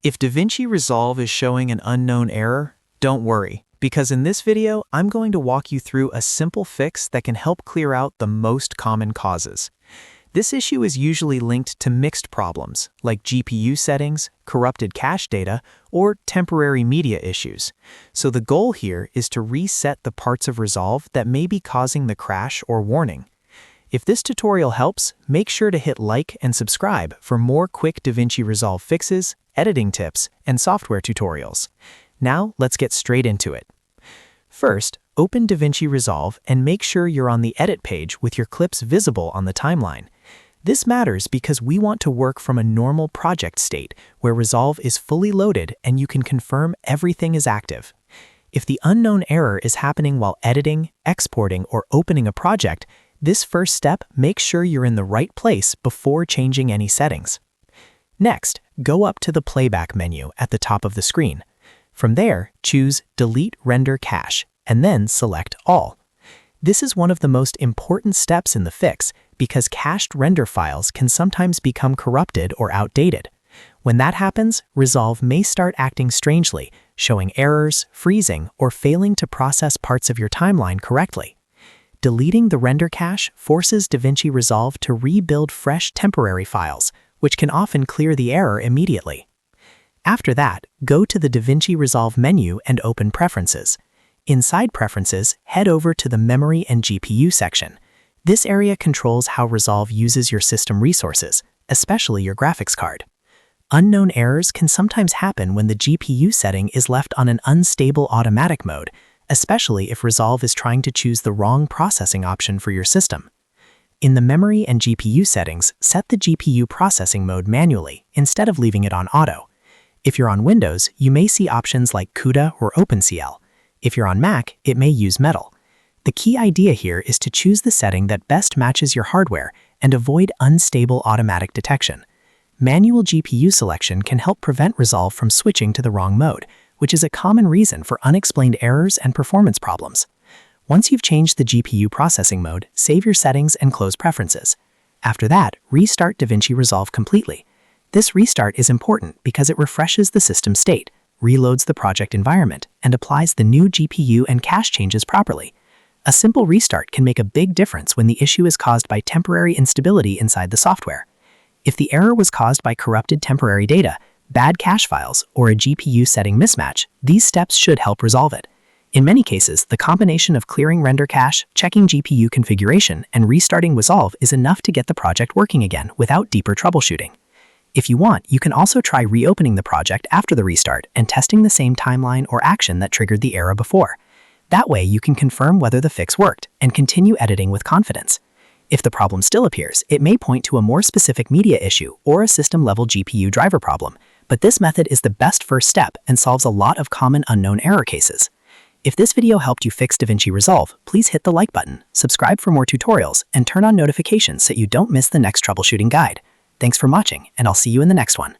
If DaVinci Resolve is showing an unknown error, don't worry, because in this video, I'm going to walk you through a simple fix that can help clear out the most common causes. This issue is usually linked to mixed problems, like GPU settings, corrupted cache data, or temporary media issues. So the goal here is to reset the parts of Resolve that may be causing the crash or warning. If this tutorial helps, make sure to hit like and subscribe for more quick DaVinci Resolve fixes, editing tips, and software tutorials. Now, let's get straight into it. First, open DaVinci Resolve and make sure you're on the edit page with your clips visible on the timeline. This matters because we want to work from a normal project state where Resolve is fully loaded and you can confirm everything is active. If the unknown error is happening while editing, exporting, or opening a project, this first step makes sure you're in the right place before changing any settings. Next, go up to the playback menu at the top of the screen. From there, choose Delete Render Cache, and then select All. This is one of the most important steps in the fix because cached render files can sometimes become corrupted or outdated. When that happens, Resolve may start acting strangely, showing errors, freezing, or failing to process parts of your timeline correctly. Deleting the render cache forces DaVinci Resolve to rebuild fresh temporary files, which can often clear the error immediately. After that, go to the DaVinci Resolve menu and open Preferences. Inside Preferences, head over to the Memory and GPU section. This area controls how Resolve uses your system resources, especially your graphics card. Unknown errors can sometimes happen when the GPU setting is left on an unstable automatic mode, especially if Resolve is trying to choose the wrong processing option for your system. In the Memory and GPU settings, set the GPU processing mode manually instead of leaving it on auto. If you're on Windows, you may see options like CUDA or OpenCL. If you're on Mac, it may use Metal. The key idea here is to choose the setting that best matches your hardware and avoid unstable automatic detection. Manual GPU selection can help prevent Resolve from switching to the wrong mode, which is a common reason for unexplained errors and performance problems. Once you've changed the GPU processing mode, save your settings and close Preferences. After that, restart DaVinci Resolve completely. This restart is important because it refreshes the system state, reloads the project environment, and applies the new GPU and cache changes properly. A simple restart can make a big difference when the issue is caused by temporary instability inside the software. If the error was caused by corrupted temporary data, bad cache files, or a GPU setting mismatch, these steps should help resolve it. In many cases, the combination of clearing render cache, checking GPU configuration, and restarting Resolve is enough to get the project working again without deeper troubleshooting. If you want, you can also try reopening the project after the restart and testing the same timeline or action that triggered the error before. That way, you can confirm whether the fix worked and continue editing with confidence. If the problem still appears, it may point to a more specific media issue or a system-level GPU driver problem, but this method is the best first step and solves a lot of common unknown error cases. If this video helped you fix DaVinci Resolve, please hit the like button, subscribe for more tutorials, and turn on notifications so you don't miss the next troubleshooting guide. Thanks for watching, and I'll see you in the next one.